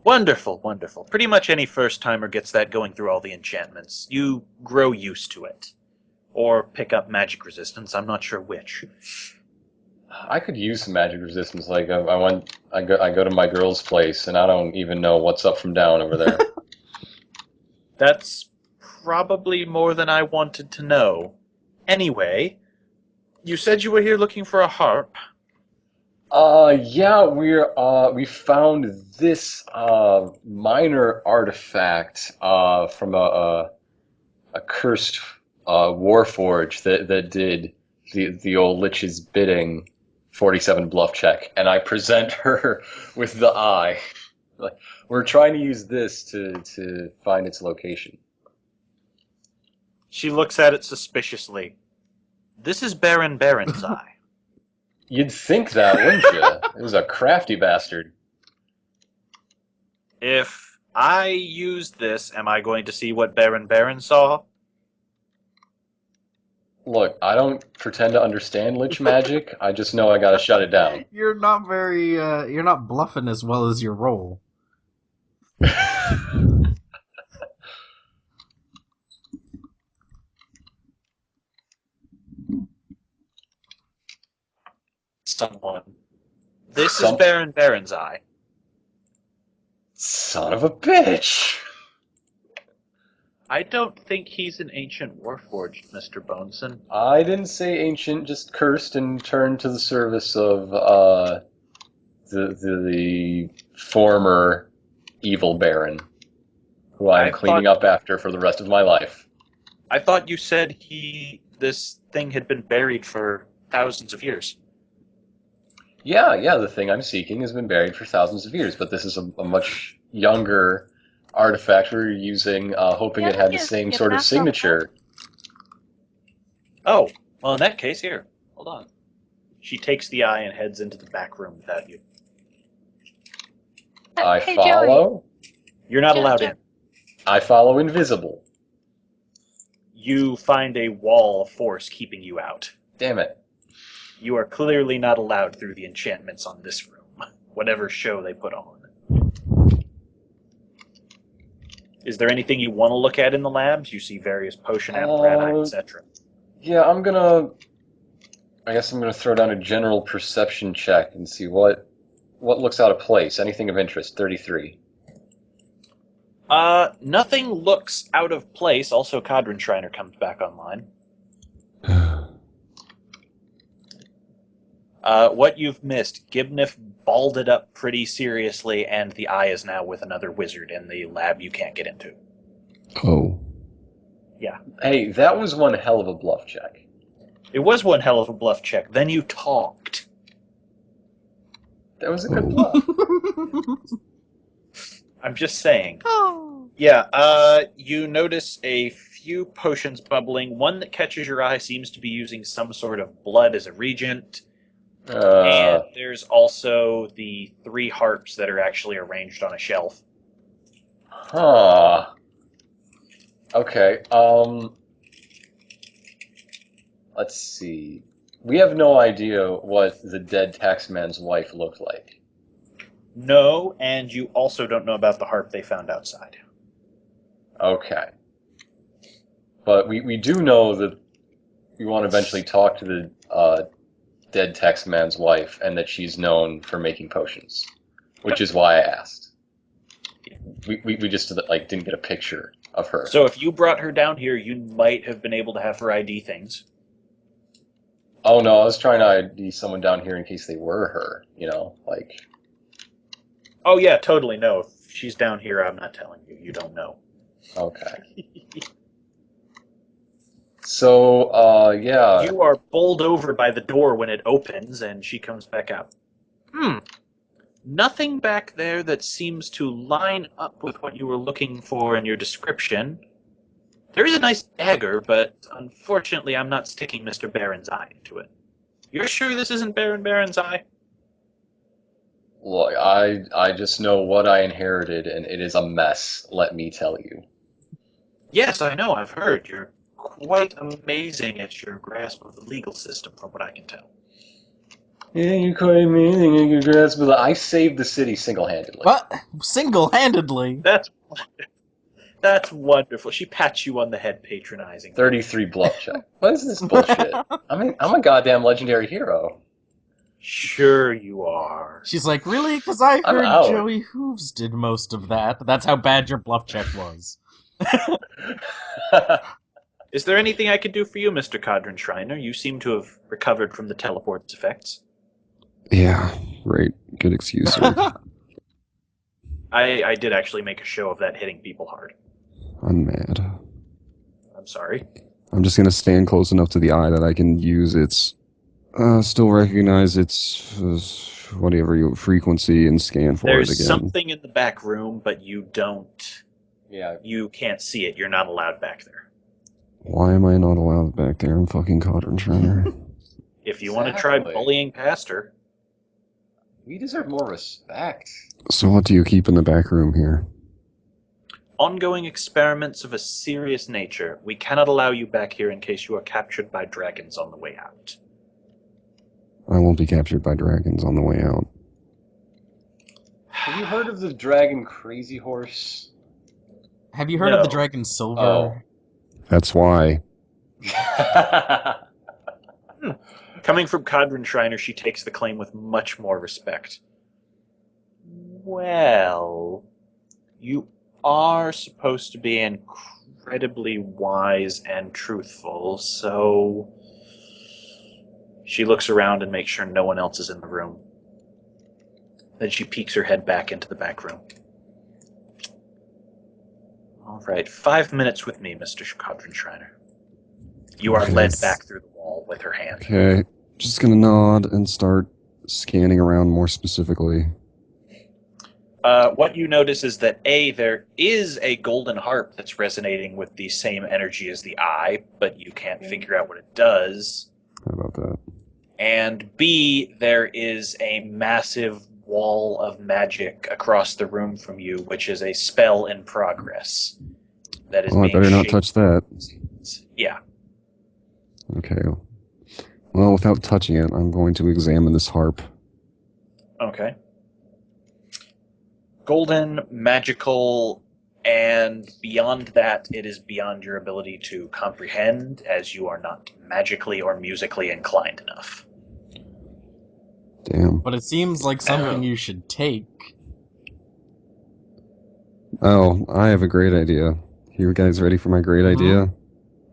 Wonderful, wonderful. Pretty much any first-timer gets that going through all the enchantments. You grow used to it. Or pick up magic resistance, I'm not sure which. I could use some magic resistance. Like I go to my girl's place, and I don't even know what's up from down over there. That's probably more than I wanted to know. Anyway, you said you were here looking for a harp. Yeah, we found this minor artifact from a cursed warforge that did the old lich's bidding, 47 bluff check, and I present her with the eye. Like, we're trying to use this to find its location. She looks at it suspiciously. This is Baron Baron's eye. You'd think that, wouldn't you? It was a crafty bastard. If I use this, am I going to see what Baron Baron saw? Look, I don't pretend to understand lich magic. I just know I gotta shut it down. You're not bluffing as well as your roll. Someone. This is Some Baron Baron's eye. son of a bitch. I don't think he's an ancient warforged, Mr. Boneson. I didn't say ancient, just cursed and turned to the service of the former evil baron, who I am I cleaning thought up after for the rest of my life. I thought you said this thing had been buried for thousands of years. Yeah, the thing I'm seeking has been buried for thousands of years, but this is a much younger artifact we're using, hoping it had the same sort of signature. Oh, well, in that case, here. Hold on. She takes the eye and heads into the back room without you. I Hey, Joey. follow. You're not Joey, allowed Joey. in. I follow invisible. You find a wall of force keeping you out. Damn it. You are clearly not allowed through the enchantments on this room, whatever show they put on. Is there anything you want to look at in the labs? You see various potion apparatus, etc. Yeah, I guess I'm gonna throw down a general perception check and see what looks out of place. Anything of interest. 33. Nothing looks out of place. Also, Cadron Shriner comes back online. What you've missed, Gibnif balled up pretty seriously, and the eye is now with another wizard in the lab you can't get into. Oh. Yeah. Hey, that was one hell of a bluff check. It was one hell of a bluff check. Then you talked. That was a good bluff. I'm just saying. Oh. Yeah, you notice a few potions bubbling. One that catches your eye seems to be using some sort of blood as a regent. And there's also the 3 harps that are actually arranged on a shelf. Huh. Okay, let's see. We have no idea what the dead taxman's wife looked like. No, and you also don't know about the harp they found outside. Okay. But we do know that we want to eventually talk to the dead taxman's wife, and that she's known for making potions, which is why I asked. We just like didn't get a picture of her. So if you brought her down here, you might have been able to have her ID things. Oh no, I was trying to ID someone down here in case they were her, like... Oh yeah, totally no. If she's down here, I'm not telling you. You don't know. Okay. So, yeah. You are bowled over by the door when it opens, and she comes back out. Nothing back there that seems to line up with what you were looking for in your description. There is a nice dagger, but unfortunately I'm not sticking Mr. Baron's eye into it. You're sure this isn't Baron Baron's eye? Look, I just know what I inherited, and it is a mess, let me tell you. Yes, I know, I've heard. You're quite amazing at your grasp of the legal system, from what I can tell. Yeah, you quite mean congrats, but I saved the city single-handedly. What? Single-handedly? That's wonderful. She pats you on the head patronizingly. 33 bluff check. What is this bullshit? I'm a goddamn legendary hero. Sure you are. She's like, really? Because I I'm heard out. Joey Hooves did most of that. That's how bad your bluff check was. Is there anything I could do for you, Mr. Cadron Shriner? You seem to have recovered from the teleport's effects. Yeah, right. Good excuse, sir. I did actually make a show of that hitting people hard. I'm mad. I'm sorry. I'm just gonna stand close enough to the eye that I can use its, still recognize its, whatever frequency and scan for There's it again. something in the back room, but you don't. Yeah. You can't see it. You're not allowed back there. Why am I not allowed back there? I'm fucking Cadron Shriner. If you want to try Exactly. bullying past her, We deserve more respect. So what do you keep in the back room here? ongoing experiments of a serious nature. We cannot allow you back here in case you are captured by dragons on the way out. I won't be captured by dragons on the way out. Have you heard of the dragon Crazy Horse? Have you heard of the No. Dragon Silver? Oh. That's why. Coming from Cadron Shriner, she takes the claim with much more respect. Well, you are supposed to be incredibly wise and truthful, so... She looks around and makes sure no one else is in the room. Then she peeks her head back into the back room. All right, 5 minutes with me, Mr. Cadron Shriner. You are Okay. led back through the wall with her hand. Okay, just gonna nod and start scanning around more specifically. What you notice is that A, there is a golden harp that's resonating with the same energy as the eye, but you can't figure out what it does. How about that? And B, there is a massive wall of magic across the room from you, which is a spell in progress. That is Oh, I being better not shaped- touch that. Yeah. Okay. Well, without touching it, I'm going to examine this harp. Okay. Golden, magical, and beyond that, it is beyond your ability to comprehend, as you are not magically or musically inclined enough. Damn. But it seems like something you should take. Oh, I have a great idea. You guys ready for my great idea?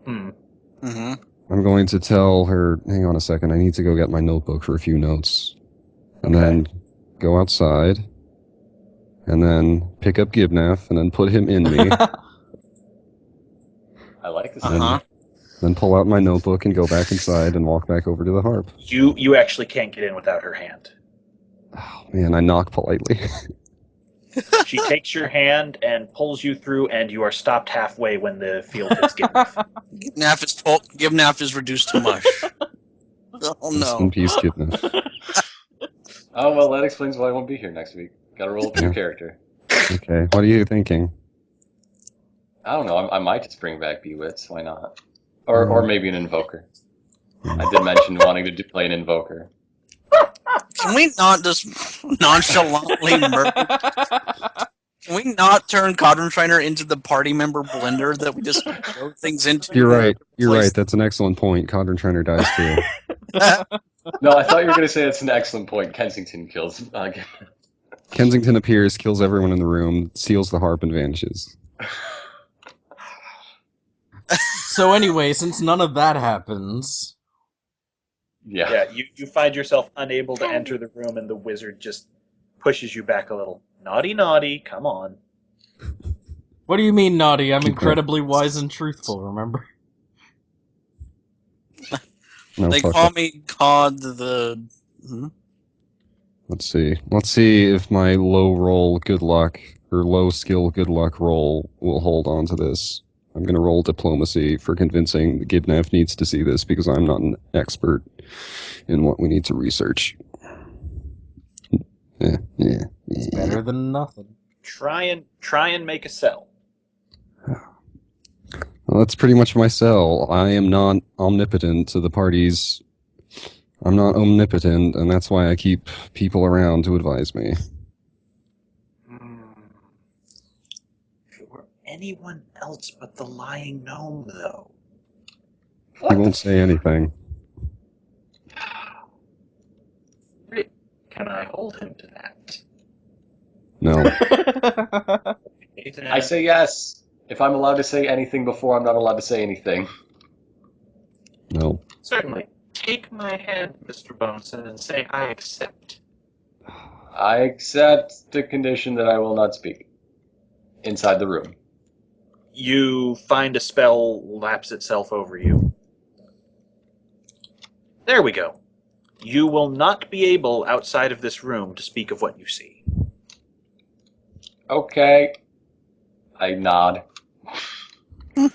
Hmm. Mm-hmm. I'm going to tell her, hang on a second, I need to go get my notebook for a few notes. And Okay. then go outside. And then pick up Gibnath and then put him in me. I like this. Uh-huh. Then pull out my notebook and go back inside and walk back over to the harp. You actually can't get in without her hand. Oh, man, I knock politely. She takes your hand and pulls you through, and you are stopped halfway when the field hits Gibnath. Gibnath is reduced to mush. Oh Rest in no. peace, Gibnath. Oh, well, that explains why I won't be here next week. Gotta roll up a new Yeah. character. Okay, what are you thinking? I don't know, I might just bring back Bewits, why not? Or maybe an Invoker. I did mention wanting to play an Invoker. Can we not just nonchalantly murder? Can we not turn Cadron Shriner into the party member blender that we just throw things into? You're right. You're Place- right. That's an excellent point. Cadron Shriner dies too. No, I thought you were going to say that's an excellent point. Kensington kills. Kensington appears, kills everyone in the room, steals the harp, and vanishes. So anyway, since none of that happens... Yeah. Yeah, you find yourself unable to enter the room, and the wizard just pushes you back a little. Naughty, naughty, come on. What do you mean, naughty? I'm Keep incredibly wise and truthful, remember? No, They fuck call it. me Cod the. Hmm? Let's see. Let's see if my low roll good luck, or low skill good luck roll will hold on to this. I'm going to roll diplomacy for convincing the Gibnath needs to see this because I'm not an expert in what we need to research. It's better than nothing. Try and make a sell. Well, that's pretty much my sell. I am not omnipotent to the party's I'm not omnipotent, and that's why I keep people around to advise me. If it were anyone else but the lying gnome, though. He won't say anything. Can I hold him to that? No. I say yes. If I'm allowed to say anything before I'm not allowed to say anything. No. Certainly. Take my hand, Mr. Boneson, and say I accept. I accept the condition that I will not speak inside the room. You find a spell laps itself over you. There we go. You will not be able, outside of this room, to speak of what you see. Okay. I nod. Is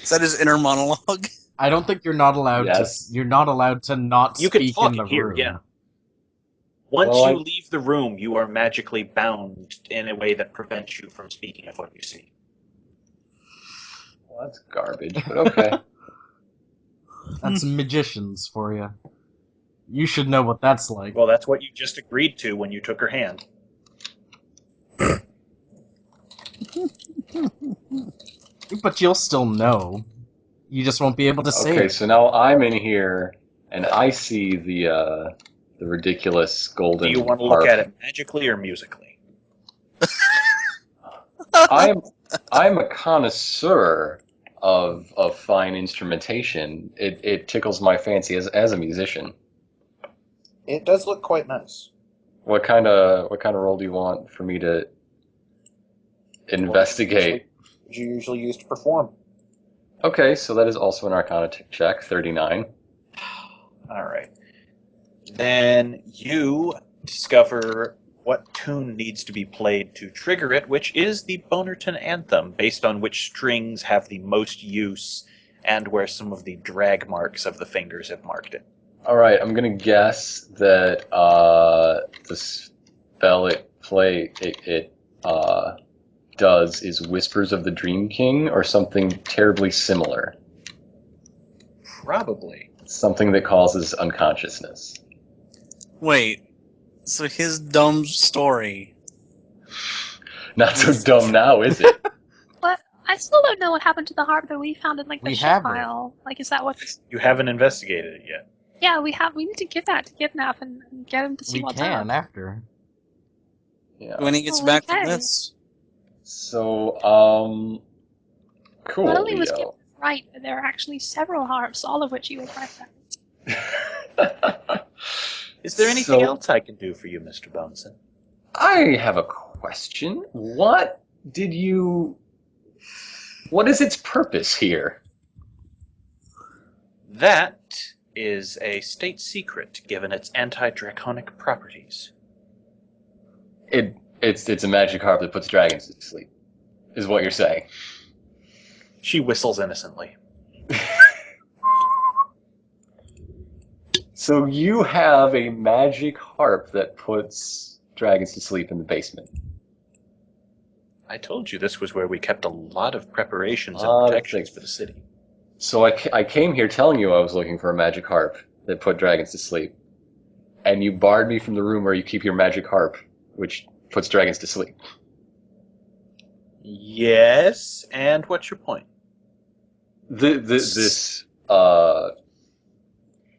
that his inner monologue? I don't think you're not allowed Yes. to. You're not allowed to not You can speak talk in the here, room. yeah. Once Well, you leave the room, you are magically bound in a way that prevents you from speaking of what you see. Well, that's garbage, but okay. That's magicians for you. You should know what that's like. Well, that's what you just agreed to when you took her hand. But you'll still know. You just won't be able to say Okay, it. so now I'm in here and I see the ridiculous Do golden you want to harp. look at it magically or musically? I'm a connoisseur of fine instrumentation. It tickles my fancy as a musician. It does look quite nice. What kind of role do you want for me to investigate? What you usually use to perform. Okay, so that is also an Arcana check, 39. All right. Then you discover what tune needs to be played to trigger it, which is the Bonerton Anthem, based on which strings have the most use and where some of the drag marks of the fingers have marked it. All right, I'm gonna guess that the spell it does is Whispers of the Dream King or something terribly similar. Probably. Something that causes unconsciousness. Wait, so his dumb story. Not so dumb now, is it? But I still don't know what happened to the harp that we found in like the We ship have it. pile. Like, is that what? You haven't investigated it yet. Yeah, we have. We need to give that to Kidnap and get him to see We what's can up. after. Yeah. When he gets Oh, back from okay. this. So, cool, Not only was Leo. Kidnap right, but there are actually several harps, all of which you would recommend. Is there anything So- else I can do for you, Mr. Boneson? I have a question. What is its purpose here? That is a state secret, given its anti-draconic properties. It's a magic harp that puts dragons to sleep, is what you're saying. She whistles innocently. So you have a magic harp that puts dragons to sleep in the basement. I told you this was where we kept a lot of preparations and Lot of protections things. for the city. So I came here telling you I was looking for a magic harp that put dragons to sleep. And you barred me from the room where you keep your magic harp, which puts dragons to sleep. Yes, and what's your point?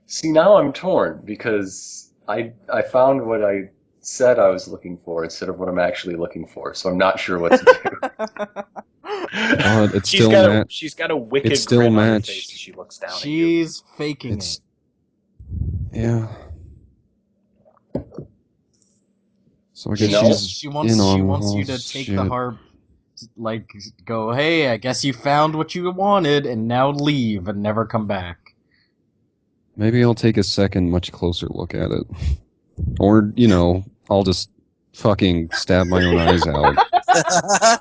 See, now I'm torn because I found what I said I was looking for instead of what I'm actually looking for, so I'm not sure what to do. It's She's still got she's got a wicked it's still grin on her matched. face as she looks down at you. She's faking It's it. yeah. So I You guess know, she's She in wants on you all to take shit. the harp, like go, hey, I guess you found what you wanted, and now leave and never come back. Maybe I'll take a second, much closer look at it, or I'll just fucking stab my own eyes out.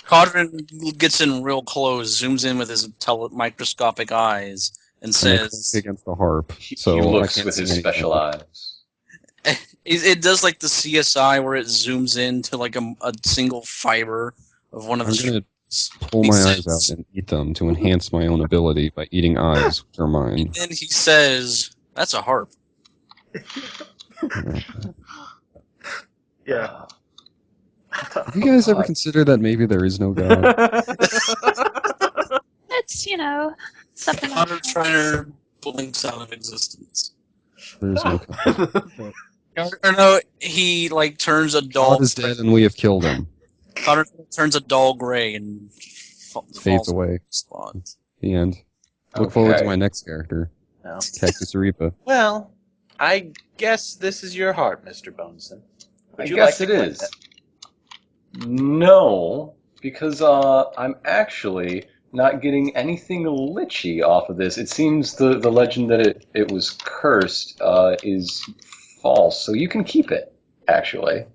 Codrin gets in real close, zooms in with his microscopic eyes, and And I says, click against the harp, he so I looks can't with see his anything. special eyes. it does like the CSI where it zooms into like a single fiber of one of I'm the gonna pull He my eyes says- out and eat them to enhance my own ability by eating eyes, which are mine. And then he says, "That's a harp." Yeah. Have you guys ever considered that maybe there is no god? It's, something Connor else. Schreiner blinks out of existence. There's no god. Or no, he like turns a dull. God is dead and we have killed him. Connor turns a dull gray and Fades falls away. spot. The end. Look forward to Okay. my next character, No. Cactus Arepa. Well, I guess this is your heart, Mr. Boneson. I Would you guess like it to is. cleanse No, because I'm actually not getting anything lichy off of this. It seems the legend that it was cursed is false, so you can keep it. Actually,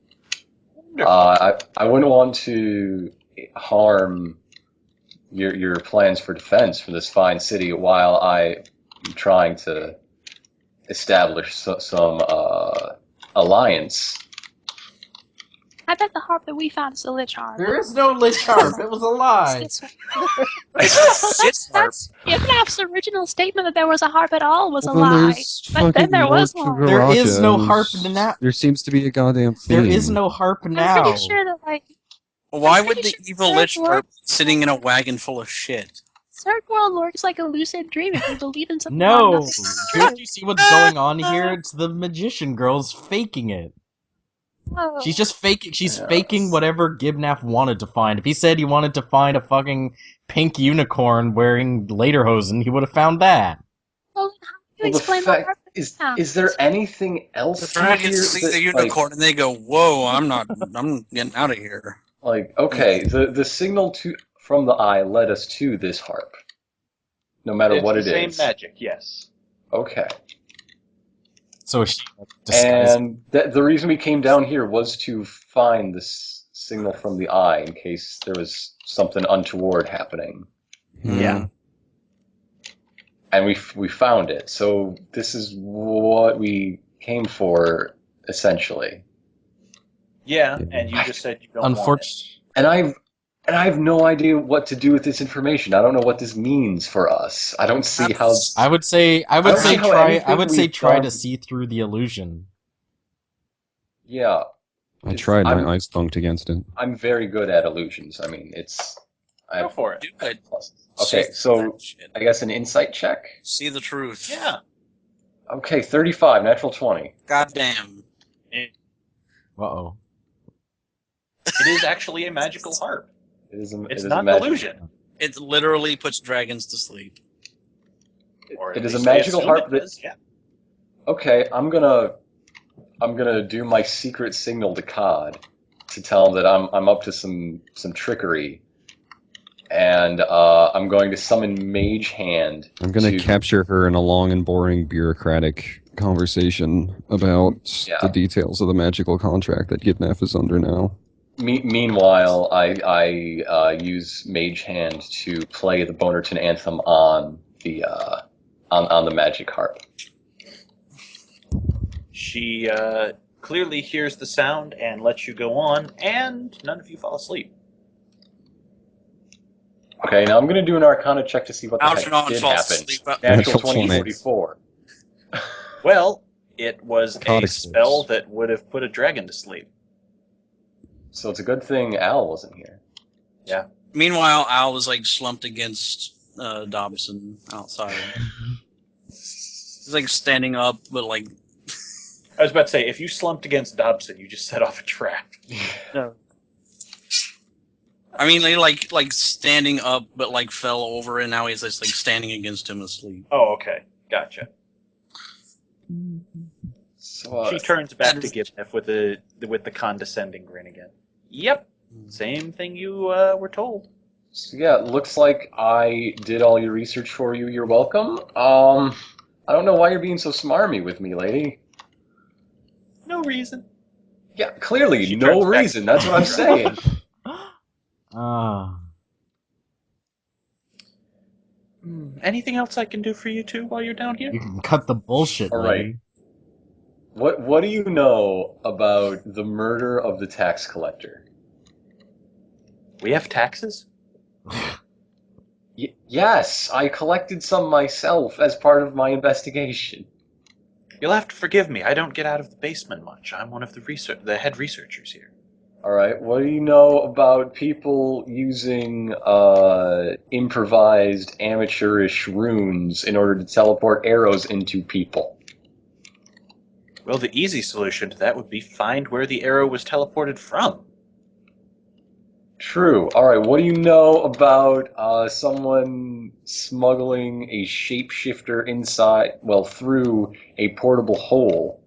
Wonderful. I wouldn't want to harm your plans for defense for this fine city while I am trying to establish some alliance. I bet the harp that we found is a lich harp. There is no lich harp. It was a lie. It's this It's one. his harp. That's Yevnaf's original statement that there was a harp at all was Well, a then lie. there's But then fucking there was Lord one. There is Chugaracha, no and harp now. There seems to be a goddamn theme. There is no harp I'm now. pretty sure that Why I'm would pretty the sure evil Third lich World- harp be sitting in a wagon full of shit? Third World works like a lucid dream if you believe in something. No. long enough. Do you see what's going on here? It's the magician girl's faking it. Oh. She's just faking. She's Yes. faking whatever Gibnaf wanted to find. If he said he wanted to find a fucking pink unicorn wearing lederhosen, he would have found that. Well, then how do you Well, the explain fact harp is, found? is there anything The else in dragons here see that, the unicorn and they go, "Whoa, I'm getting out of here." okay, the signal from the eye led us to this harp, no matter It's what the it same is. magic, yes. Okay, So she disguised. and the reason we came down here was to find this signal from the eye in case there was something untoward happening, Yeah. and we found it. So this is what we came for, essentially. Yeah, and you just said you don't want it. Unfortunately, And I have no idea what to do with this information. I don't know what this means for us. I don't see how. I would say don't see how anything try we've to done- see through the illusion. Yeah, I tried. I'm- My eyes thunked against it. I'm very good at illusions. I mean, I Go have for it. Do it. pluses. Okay, See so that shit. I guess an insight check. See the truth. Yeah. Okay, 35, natural 20. Goddamn. It, Uh-oh. it is actually a magical harp. It is a, It's it is not a an magic, illusion. It literally puts dragons to sleep. Or at It is a least they magical assume harp it that. does, yeah. Okay, I'm gonna do my secret signal to Cod to tell him that I'm up to some trickery, and I'm going to summon Mage Hand. I'm gonna to- capture her in a long and boring bureaucratic conversation about Yeah. the details of the magical contract that Gibnaf is under now. Meanwhile, I use Mage Hand to play the Bonerton anthem on the on the magic harp. She clearly hears the sound and lets you go on, and none of you fall asleep. Okay, now I'm going to do an Arcana check to see what the heck Algernon did falls happen. asleep. Natural Natural 20, 20. 44. Well, it was Cod a explodes. spell that would have put a dragon to sleep. So it's a good thing Al wasn't here. Meanwhile, Al was like slumped against Dobson outside. He's like standing up, but like I was about to say, if you slumped against Dobson, you just set off a trap. no. I mean, they like standing up, but like fell over, and now he's just like standing against him asleep. Oh, okay. Gotcha. So She turns back to Gibnef with the condescending grin again. Yep. Same thing you were told. so yeah, it looks like I did all your research for you. You're welcome. I don't know why you're being so smarmy with me, lady. No reason. Yeah, clearly, She no turns back- reason. That's what I'm saying. Ah. Anything else I can do for you two while you're down here? You can cut the bullshit, All right. lady. What do you know about the murder of the tax collector? We have taxes? Yes, I collected some myself as part of my investigation. You'll have to forgive me. I don't get out of the basement much. I'm one of the head researchers here. Alright, what do you know about people using improvised amateurish runes in order to teleport arrows into people? Well, the easy solution to that would be find where the arrow was teleported from. True. Alright, what do you know about someone smuggling a shapeshifter through a portable hole?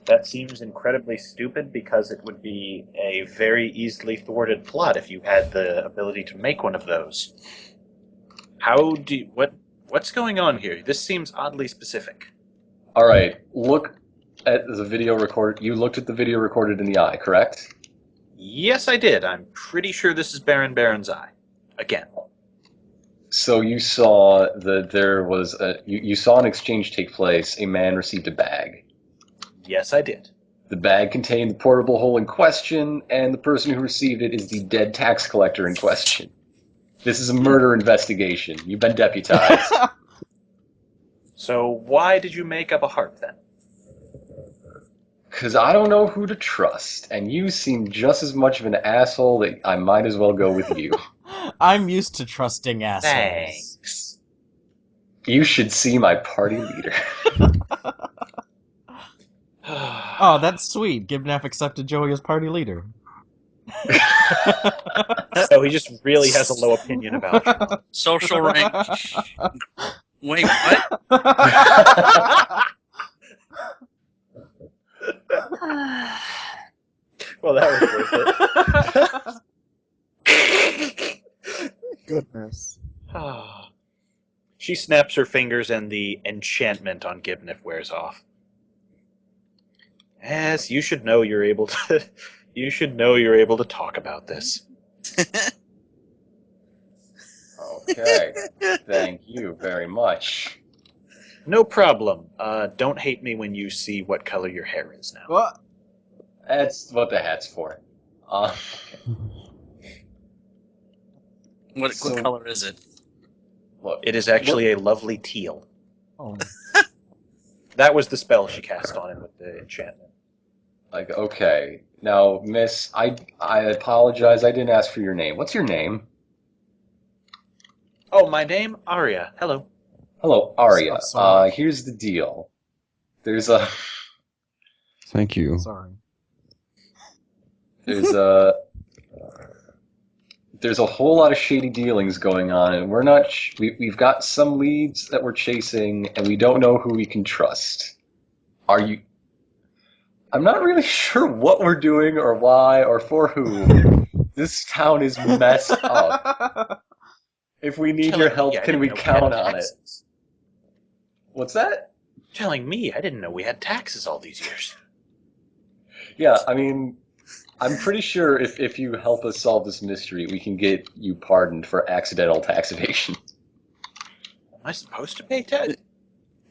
That seems incredibly stupid because it would be a very easily thwarted plot if you had the ability to make one of those. What's going on here? This seems oddly specific. Alright, look at the video record. You looked at the video recorded in the eye, correct? Yes, I did. I'm pretty sure this is Baron's eye. Again. So you saw that you saw an exchange take place. A man received a bag. Yes, I did. The bag contained the portable hole in question, and the person who received it is the dead tax collector in question. This is a murder investigation. You've been deputized. So why did you make up a harp then? Because I don't know who to trust, and you seem just as much of an asshole that I might as well go with you. I'm used to trusting assholes. Thanks. You should see my party leader. Oh, that's sweet. Gibnaf accepted Joey as party leader. So he just really has a low opinion about you. Social rank. Wait, what? Well, that was worth Goodness. it. She snaps her fingers and the enchantment on Gibnif wears off. Yes, you should know you're able to. You should know you're able to talk about this. Okay. Thank you very much. No problem. Don't hate me when you see what color your hair is now. What? That's what the hat's for. What So- color is it? Look, It is actually a lovely teal. Oh. That was the spell she cast on him with the enchantment. like, okay. Now, miss, I apologize. I didn't ask for your name. What's your name? Oh, my name? Arya. Hello. Hello, Arya. Sorry. Here's the deal. There's a Thank you. Sorry. there's a whole lot of shady dealings going on, and we're not. We've got some leads that we're chasing, and we don't know who we can trust. Are you? I'm not really sure what we're doing, or why, or for who. This town is messed up. If we need your help, I can didn't we know count had on it? taxes. What's that? Telling me I didn't know we had taxes all these years. Yeah, I mean, I'm pretty sure if you help us solve this mystery, we can get you pardoned for accidental tax evasion. Am I supposed to pay tax?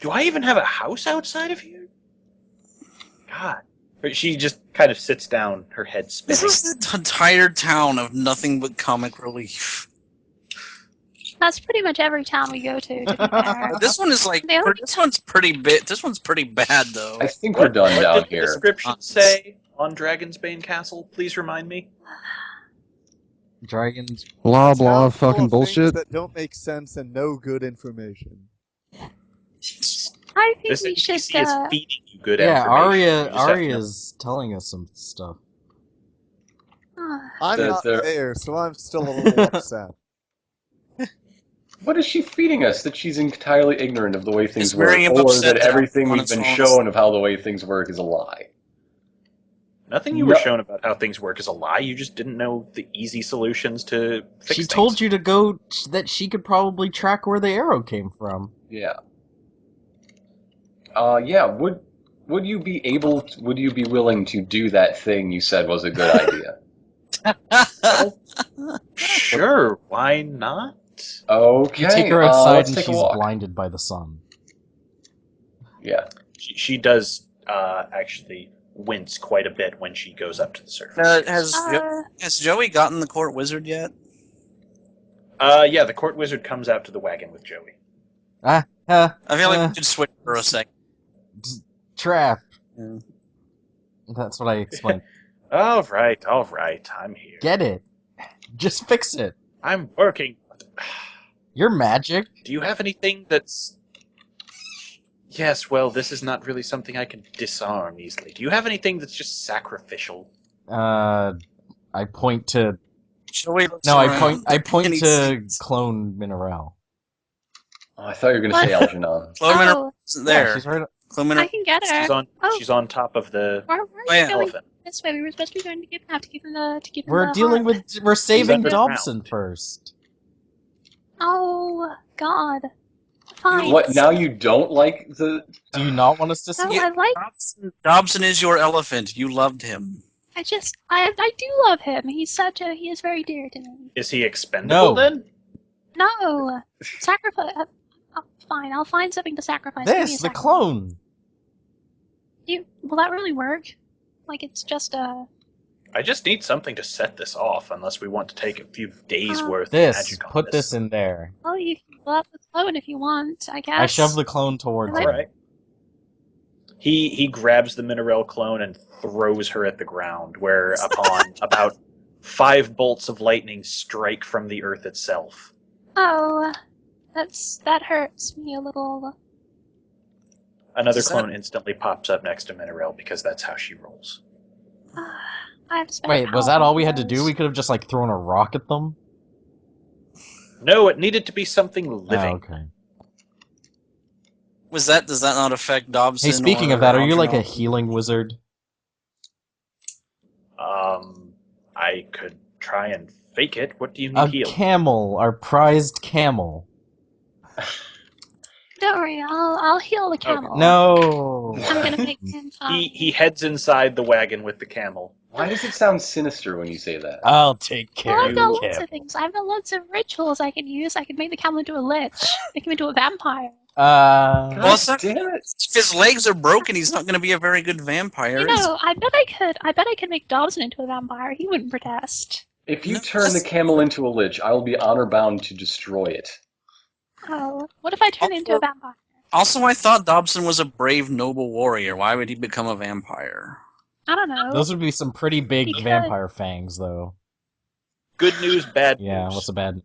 Do I even have a house outside of here? God. She just kind of sits down, her head spinning. This is the entire town of nothing but comic relief. That's pretty much every town we go to be fair. This one is like, The only this one's pretty big. This one's pretty bad though. I think we're done what down did the here. description say on Dragonsbane Castle? Please remind me. Dragons. Blah A town blah full fucking of bullshit. things that don't make sense and no good information. I think This we should. NPC is feeding you good Yeah, information. You just have to know- Arya's telling us some stuff. I'm There- not there- there, so I'm still a little upset. What is she feeding us that she's entirely ignorant of the way things Is work, Miriam or upset that that everything on we've its been own? shown of how the way things work is a lie? Nothing you were No. shown about how things work is a lie. You just didn't know the easy solutions to fix She things. told you to go that she could probably track where the arrow came from. Yeah. Yeah. Would you be willing to do that thing you said was a good idea? Well, sure, why not? Okay. You take her outside let's and take a she's walk. blinded by the sun. Yeah. She does actually wince quite a bit when she goes up to the surface. Has Joey gotten the court wizard yet? Yeah, the court wizard comes out to the wagon with Joey. I feel like we should switch for a second. Trap. Yeah. That's what I explained. All right, I'm here. Get it. Just fix it. I'm working. You're magic. Do you have anything that's... Yes, well, this is not really something I can disarm easily. Do you have anything that's just sacrificial? I point to... Joey looks No, I around point and he to sees Clone Mineral. Oh, I thought you were going to say Algernon. Clone Mineral Oh, isn't there. Yeah, she's right. Clone I Mineral. can get her. She's on top of the Why are Oh, yeah. you going elephant. this way? We were supposed to be going to Gibnaf to give him the We're dealing harp. with... We're saving underground. Dobson first. Oh, God. Fine. What, now you don't like the... Do you not want us to see No, it? I like... Dobson is your elephant. You loved him. I do love him. He is very dear to me. Is he expendable No. then? No! Sacrifice... fine, I'll find something to sacrifice. Give me a This, the second. clone. Will that really work? Like, it's just a... I just need something to set this off, unless we want to take a few days worth of This, magic on put this in there. Well, you can pull up the clone if you want, I guess. I shove the clone towards I him. All right. He grabs the Mineral clone and throws her at the ground, whereupon about 5 bolts of lightning strike from the earth itself. Oh, that hurts me a little. Another Is that- clone instantly pops up next to Mineral because that's how she rolls. I have spent Wait, was power that all we on had to do? those. We could have just, like, thrown a rock at them? No, it needed to be something living. Oh, okay. Does that not affect Dobson? Hey, speaking or of that, are you like a Algernon? healing wizard? I could try and fake it. What do you A need healed? camel, our prized camel. Don't worry, I'll heal the camel. No! I'm gonna make him fine. He heads inside the wagon with the camel. Why does it sound sinister when you say that? I'll take care Well, of I've got you, lots camel. of things. I've got lots of rituals I can use. I can make the camel into a lich. Make him into a vampire. God Well, it's not- damn it! If his legs are broken, he's not going to be a very good vampire. You know, I bet I could make Dobson into a vampire. He wouldn't protest. If you No, turn the that's- camel into a lich, I will be honor bound to destroy it. Oh, what if I turn it into a vampire? Also, I thought Dobson was a brave, noble warrior. Why would he become a vampire? I don't know. Those would be some pretty big Because- vampire fangs, though. Good news, bad Yeah, news. what's the bad?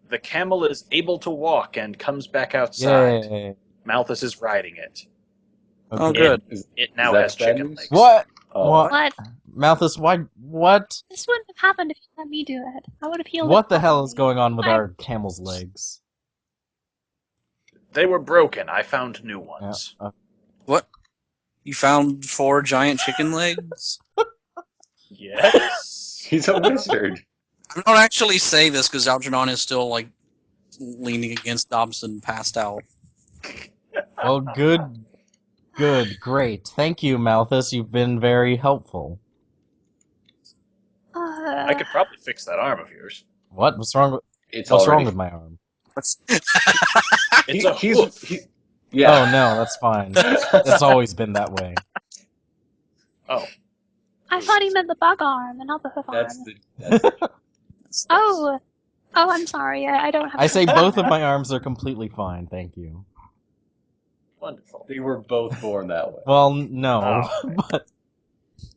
The camel is able to walk and comes back outside. Yay! Malthus is riding it. Oh, Okay. good. It now that has bad chicken news? legs. What? Oh. What? What? Malthus, why? What? This wouldn't have happened if you let me do it. I would have healed What it the hell is properly. going on with our camel's legs? They were broken. I found new ones. What? You found 4 giant chicken legs? Yes. He's a wizard. I don't actually say this because Algernon is still, like, leaning against Dobson, passed out. Well, good, great. Thank you, Malthus. You've been very helpful. I could probably fix that arm of yours. What? What's wrong with? It's What's already... wrong with my arm? It's a he's, hoof. yeah. Oh no, that's fine. It's always been that way. Oh, I thought he meant the bug arm and not the hoof That's arm. the... Oh, I'm sorry. I don't have. I say both of my arms are completely fine. Thank you. wonderful. They were both born that way. Well, no, Oh. but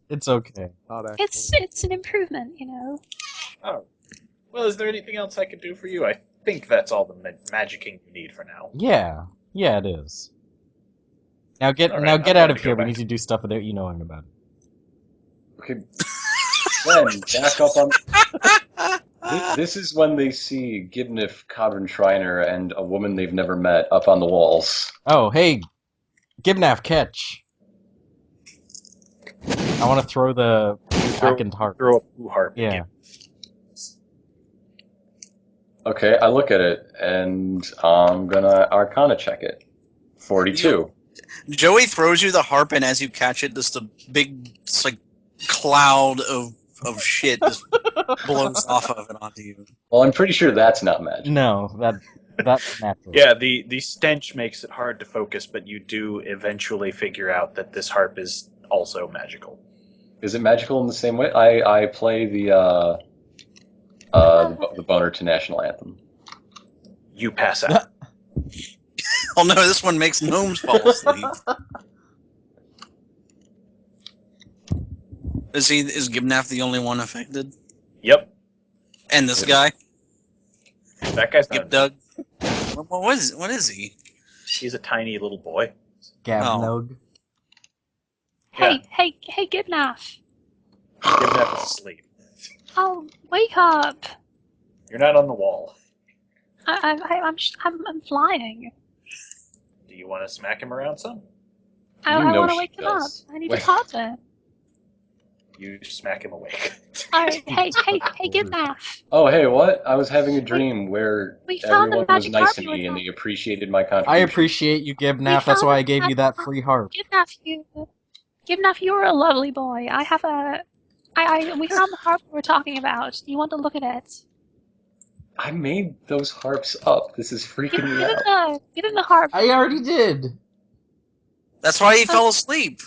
it's okay. Not actually. It's an improvement, you know. Oh. Well, is there anything else I could do for you? I think that's all the magicking you need for now. Yeah, it is. Now get All right, now I'm get going out to of go here. We back. need to do stuff without you knowing about it. Okay. Then, back up on... This is when they see Gibnif, Codron Shriner, and a woman they've never met up on the walls. Oh, hey, Gibnaf, catch! I want to throw the second harp. Throw a poo harp. Yeah. again. Okay, I look at it, and I'm gonna Arcana check it. 42. Joey throws you the harp, and as you catch it, just a big, it's like, cloud of shit just blows off of it onto you. Well, I'm pretty sure that's not magic. No, that's natural. Yeah, the stench makes it hard to focus, but you do eventually figure out that this harp is also magical. Is it magical in the same way? I play the Boner to National Anthem. You pass out. Oh no, this one makes gnomes fall asleep. Is Gibnaf the only one affected? Yep. And this guy? That guy's not. Gibdug? What is he? He's a tiny little boy. Gabnog. Hey, Gibnaf. Gibnef is asleep. Oh, wake up. You're not on the wall. I'm flying. Do you want to smack him around some? I know want to she wake him up. does. I need Wait. to talk to him. You smack him awake. Alright, hey, Gibnaf. Oh, hey, what? I was having a dream where We found the everyone was magic nice harp to you were me and they talking. appreciated my I contribution. appreciate you, We Gibnaf. That's found why the I gave you magic that harp. free harp. Gibnaf, you were a lovely boy. I have a. We found the harp we were talking about. You want to look at it? I made those harps up. This is freaking me out. Give him the harp. I already did. That's why he fell asleep.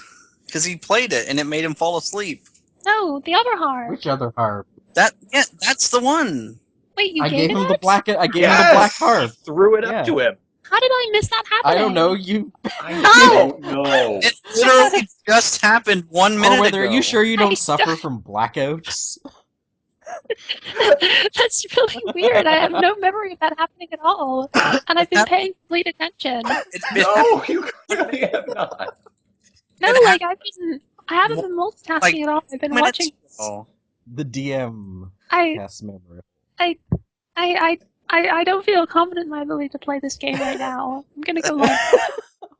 Because he played it and it made him fall asleep. No, the other harp. Which other harp? That's the one. Wait, you I gave him it? the black. I gave him Yes! the black harp. Threw it Yeah. up to him. How did I miss that happening? I don't know. You. I No! don't know. It literally just happened 1 minute Or whether ago. are you sure you don't I suffer don't- from blackouts? That's really weird. I have no memory of that happening at all. And I've been paying complete attention. It's been No, you clearly have not. No, It like I haven't been multitasking like at all. I've been 2 minutes watching. ago. The DM I cast memory. I don't feel confident in my ability to play this game right now. I'm gonna go lie.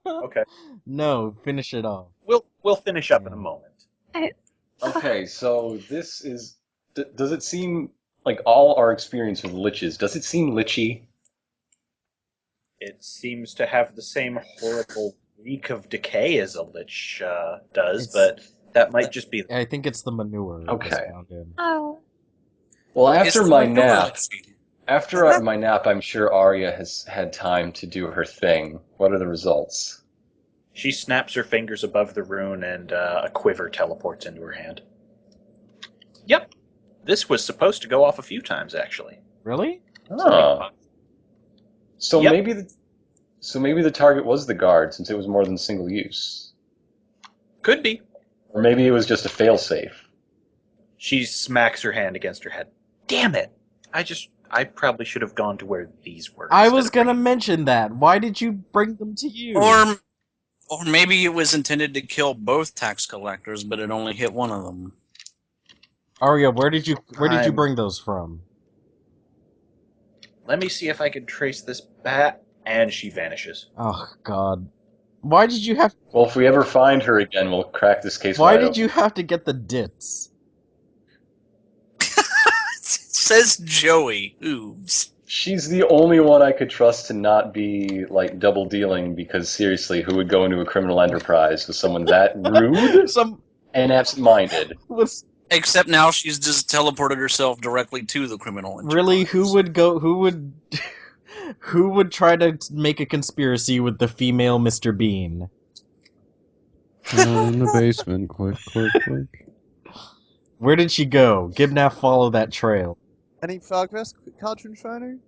Okay. No, finish it off. We'll finish up in a moment. Okay, so this is. Does it seem like all our experience with liches? Does it seem lichy? It seems to have the same horrible reek of decay as a lich does, It's- but that might just be. I think it's the manure. that was Okay. found in. Oh, Well, It's after the my manure nap, lichee. my nap, I'm sure Arya has had time to do her thing. What are the results? She snaps her fingers above the rune, and a quiver teleports into her hand. Yep, this was supposed to go off a few times, actually. Really? Oh. So Yep. maybe the target was the guard since it was more than single use. Could be. Or maybe it was just a failsafe. She smacks her hand against her head. Damn it! I probably should have gone to where these were. I instead was of gonna bringing- mention that. Why did you bring them to you? Or maybe it was intended to kill both tax collectors, but it only hit one of them. Arya, where did you I'm- bring those from? Let me see if I can trace this back. And she vanishes. Oh God. Why did you have Well, if we ever find her again, we'll crack this case Why wide did open. you have to get the dits? Says Joey. Oops. She's the only one I could trust to not be, like, double dealing, because seriously, who would go into a criminal enterprise with someone that rude Some and absent-minded? was Except now she's just teleported herself directly to the criminal enterprise. really who would who would try to make a conspiracy with the female Mr. Bean? In the basement. Click, click, click. Where did she go? Gibnaf follow that trail. Any progress, Cauldron Shriner?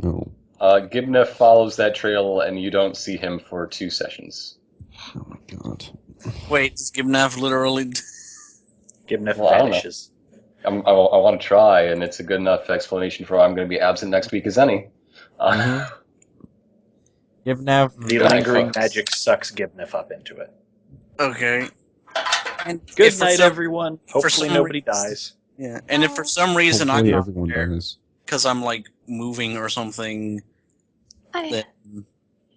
No. Gibnef follows that trail, and you don't see him for 2 sessions. Oh my god. Wait, does Gibnaf literally... Gibnef Well, I don't know. vanishes. I want to try, and it's a good enough explanation for why I'm going to be absent next week as any. Mhm. Gibnaf The Good night, lingering folks. magic sucks Gibnef up into it. Okay. And Good if for night, some- everyone. Hopefully some nobody reason- dies. Yeah, and if for some reason Hopefully I'm not everyone there dies. because I'm like moving or something, then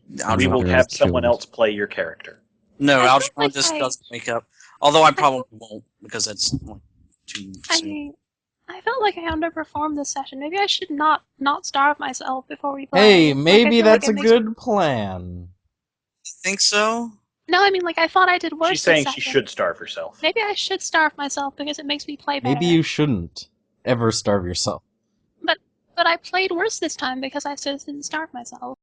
We Algernon will Okay, have killed. someone else play your character. no, I feel Algernon like just I- doesn't wake up. Although I probably won't because that's like, too soon. I felt like I underperformed this session. Maybe I should not starve myself before we play. Hey, Like, I maybe feel that's like a it makes- good plan. You think so? No, I mean, like, I thought I did worse She's saying this she session. should starve herself. Maybe I should starve myself because it makes me play better. Maybe you shouldn't ever starve yourself. But I played worse this time because I didn't starve myself.